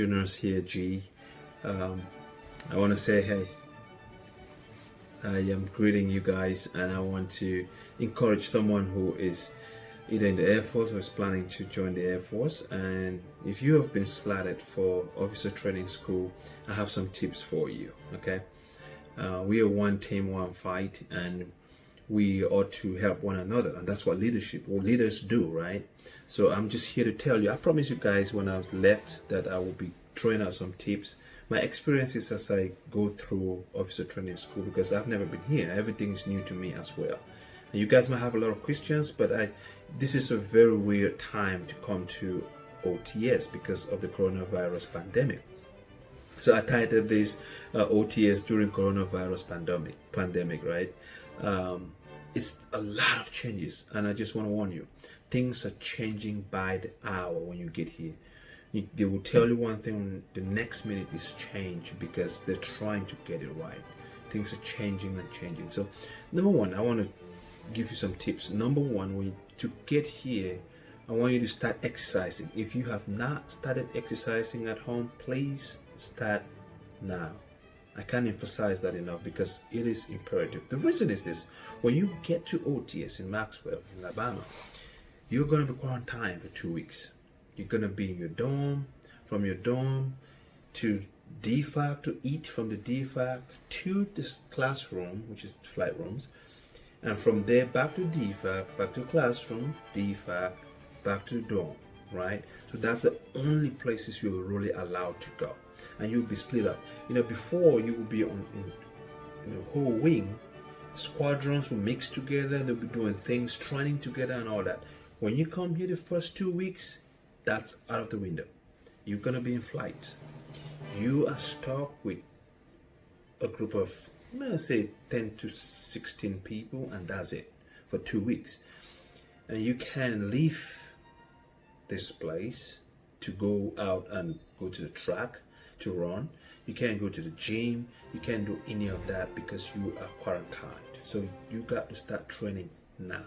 juniors here, G. I want to say hey. I am greeting you guys, and I want to encourage someone who is either in the Air Force or is planning to join the Air Force. And if you have been slotted for officer training school, I have some tips for you. Okay, we are one team, one fight, and we ought to help one another, and that's what leaders do, right? So I'm just here to tell you, I promise you guys when I left that I will be throwing out some tips, my experiences as I go through officer training school, because I've never been here. Everything is new to me as well. And you guys might have a lot of questions, but this is a very weird time to come to OTS because of the coronavirus pandemic. So I titled this OTS during coronavirus pandemic, right? It's a lot of changes, and I just want to warn you, things are changing by the hour when you get here. They will tell you one thing, the next minute is changed because they're trying to get it right. Things are changing and changing. So number one, I want to give you some tips. Number one, to get here, I want you to start exercising. If you have not started exercising at home, please start now. I can't emphasize that enough because it is imperative. The reason is this: when you get to OTS in Maxwell, in Alabama, you're going to be quarantined for 2 weeks. You're going to be in your dorm, from your dorm to DFAC, to eat from the DFAC to this classroom, which is flight rooms, and from there back to DFAC, back to classroom, DFAC, back to the dorm, right? So that's the only places you're really allowed to go. And you'll be split up. Before you will be in the whole wing, squadrons will mix together, they'll be doing things, training together and all that. When you come here the first 2 weeks, that's out of the window. You're gonna be in flight. You are stuck with a group of, let's say, 10 to 16 people, and that's it for 2 weeks. And you can leave this place to go out and go to the track to run. You can't go to the gym. You can't do any of that because you are quarantined. So you got to start training now.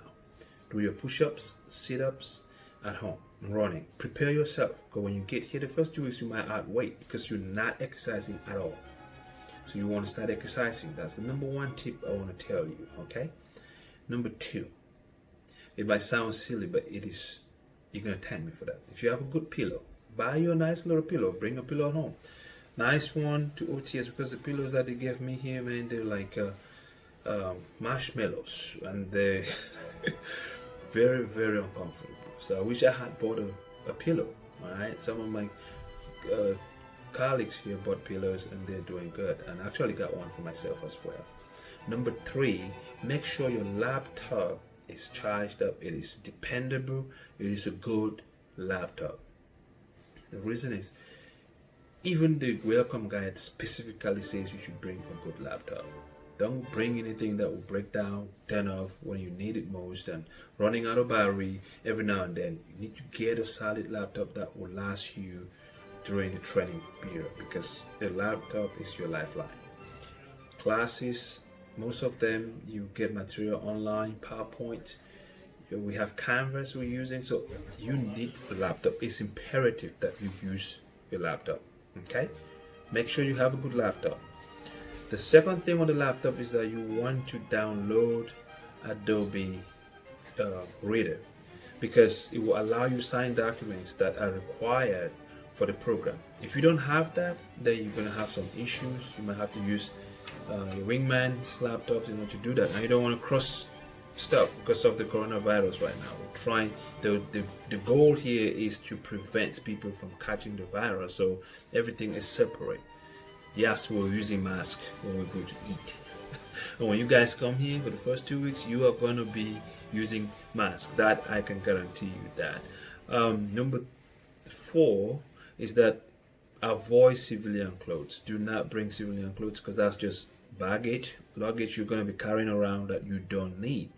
Do your push-ups, sit-ups at home, running. Prepare yourself, because when you get here the first 2 weeks you might add weight because you're not exercising at all. So you want to start exercising. That's the number one tip I want to tell you. Okay. Number two, it might sound silly, but it is. You're gonna thank me for that. If you have a good pillow, buy you a nice little pillow. Bring a pillow home, nice one to OTS, because the pillows that they gave me here, man, they're like marshmallows, and they're very, very uncomfortable. So I wish I had bought a pillow. All right, some of my colleagues here bought pillows and they're doing good, and I actually got one for myself as well. Number three, make sure your laptop is charged up. It is dependable. It is a good laptop. The reason is, even the welcome guide specifically says you should bring a good laptop. Don't bring anything that will break down, turn off when you need it most, and running out of battery every now and then. You need to get a solid laptop that will last you during the training period, because a laptop is your lifeline. Classes, most of them you get material online, PowerPoint. We have Canvas we're using, so you need a laptop. It's imperative that you use your laptop. Okay, make sure you have a good laptop. The second thing on the laptop is that you want to download Adobe Resder, because it will allow you to sign documents that are required for the program. If you don't have that, then you're going to have some issues. You might have to use your wingman's laptops in order to do that. Now you don't want to cross stuff because of the coronavirus right now. We're trying, the goal here is to prevent people from catching the virus, so everything is separate. Yes, we're using masks when we go to eat. And when you guys come here for the first 2 weeks, you are going to be using masks. That I can guarantee you that. Number four is that avoid civilian clothes. Do not bring civilian clothes, because that's just luggage you're going to be carrying around that you don't need.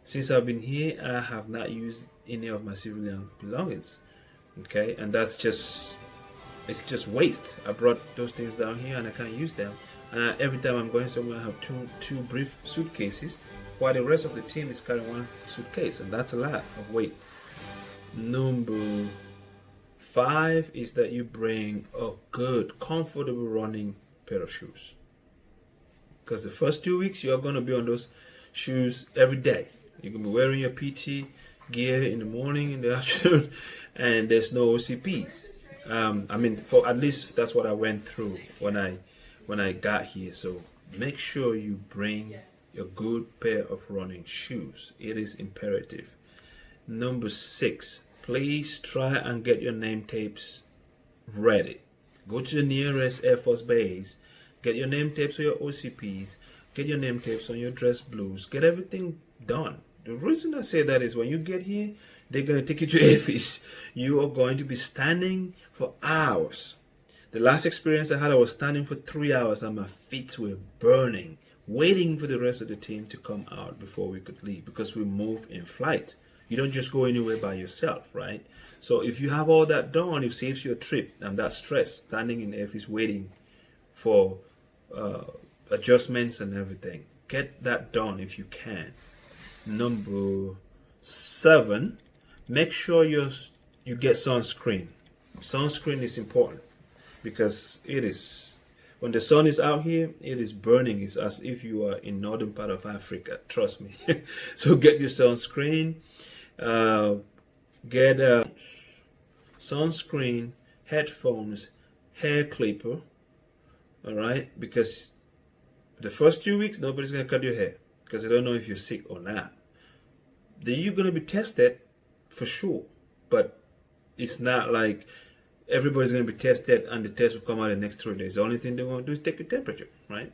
Since I've been here, I have not used any of my civilian belongings. Okay, and that's just, it's just waste. I brought those things down here and I can't use them. And every time I'm going somewhere, I have two brief suitcases, while the rest of the team is carrying one suitcase, and that's a lot of weight. Number 5 is that you bring a good, comfortable running pair of shoes. Because the first 2 weeks, you're going to be on those shoes every day. You're going to be wearing your PT gear in the morning, in the afternoon, and there's no OCPs. I mean, for at least that's what I went through when I got here. So make sure you bring a good pair of running shoes. It is imperative. Number 6, please try and get your name tapes ready. Go to the nearest Air Force base, get your name tapes on your OCPs, get your name tapes on your dress blues, get everything done. The reason I say that is when you get here, they're going to take you to AFIS. You are going to be standing for hours. The last experience I had, I was standing for 3 hours and my feet were burning, waiting for the rest of the team to come out before we could leave, because we move in flight. You don't just go anywhere by yourself, right? So if you have all that done, it saves you a trip and that stress, standing in AFIS waiting for adjustments and everything. Get that done if you can. Number 7, make sure you get sunscreen. Sunscreen is important because it is, when the sun is out here, it is burning. It's as if you are in northern part of Africa, trust me. So get your sunscreen, get sunscreen, headphones, hair clipper, all right? Because the first 2 weeks, nobody's going to cut your hair because they don't know if you're sick or not. Then you're going to be tested for sure, but it's not like everybody's going to be tested and the test will come out in the next 3 days. The only thing they're going to do is take your temperature, right?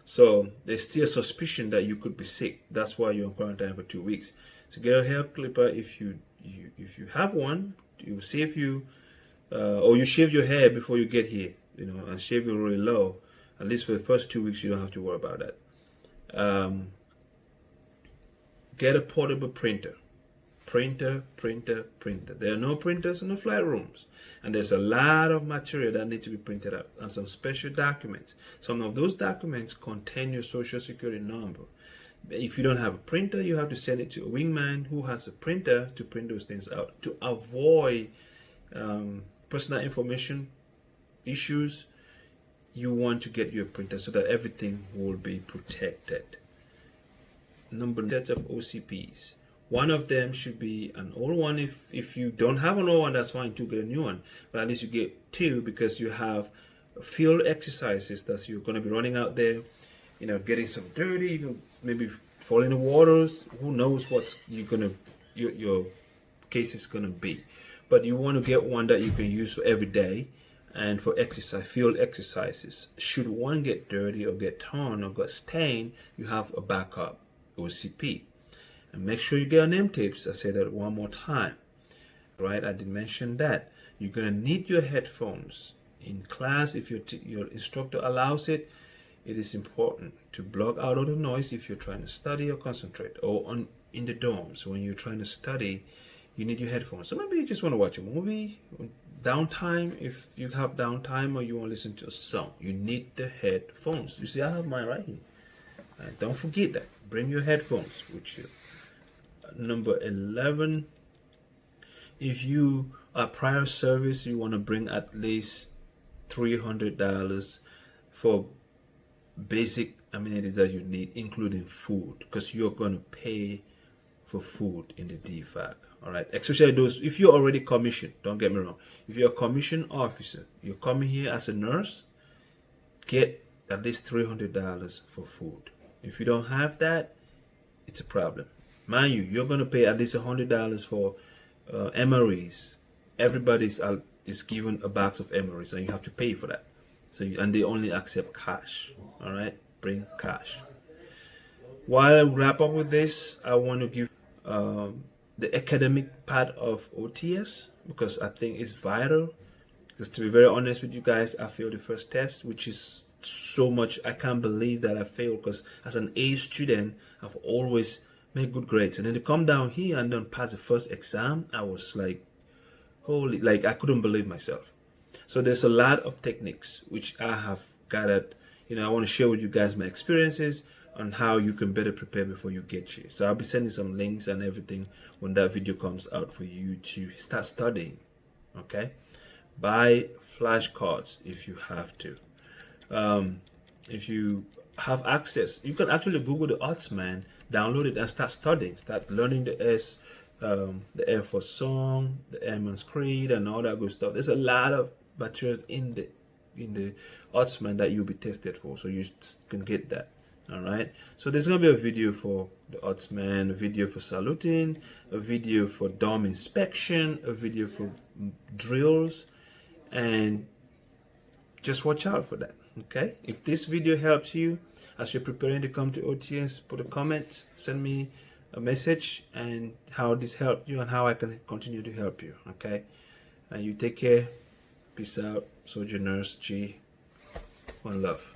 So there's still suspicion that you could be sick. That's why you're in quarantine for 2 weeks. So get a hair clipper if you have one. It will save you, or you shave your hair before you get here, you know, and shave it really low. At least for the first 2 weeks, you don't have to worry about that. Get a portable printer. Printer. There are no printers in the flight rooms, and there's a lot of material that needs to be printed out and some special documents. Some of those documents contain your social security number. If you don't have a printer, you have to send it to a wingman who has a printer to print those things out to avoid personal information issues. You want to get your printer so that everything will be protected. Number set of OCPs. One of them should be an old one. If you don't have an old one, that's fine too, get a new one. But at least you get 2 because you have field exercises that you're going to be running out there, you know, getting some dirty, you can maybe fall in the waters. Who knows what your case is going to be. But you want to get one that you can use for every day and for exercise, field exercises. Should one get dirty or get torn or get stained, you have a backup OCP. And make sure you get your name tapes. I say that one more time, right? I did mention that. You're going to need your headphones. In class, if your instructor allows it, it is important to block out all the noise if you're trying to study or concentrate, or in the dorms when you're trying to study, you need your headphones. So maybe you just want to watch a movie, downtime, if you have downtime, or you want to listen to a song, you need the headphones. You see, I have mine right here. Don't forget that. Bring your headphones with you. Number 11, if you are prior service, you want to bring at least $300 for basic amenities that you need, including food, because you're going to pay for food in the DFAC. All right, especially those, if you're already commissioned, don't get me wrong. If you're a commissioned officer, you're coming here as a nurse, get at least $300 for food. If you don't have that, it's a problem. Mind you, you're going to pay at least $100 for MREs. Everybody is given a box of MREs, and you have to pay for that. So and they only accept cash. All right, bring cash. While I wrap up with this, I want to give the academic part of OTS, because I think it's vital. Because to be very honest with you guys, I failed the first test, which is so much. I can't believe that I failed, because as an A student, I've always made good grades. And then to come down here and then pass the first exam, I was like, holy, like I couldn't believe myself. So there's a lot of techniques which I have gathered. You know, I want to share with you guys my experiences on how you can better prepare before you get here. So I'll be sending some links and everything when that video comes out for you to start studying. Okay. Buy flashcards if you have to. If you have access, you can actually Google the OTSMAN, download it, and start studying, start learning the Air Force song, the Airman's Creed, and all that good stuff. There's a lot of materials in the OTSMAN that you'll be tested for, so you can get that. All right. So there's gonna be a video for the OTSMAN, a video for saluting, a video for dome inspection, a video for drills, and just watch out for that. Okay. If this video helps you as you're preparing to come to OTS, put a comment, send me a message, and how this helped you and how I can continue to help you. Okay. And you take care. Peace out. Soldier Nurse G. One love.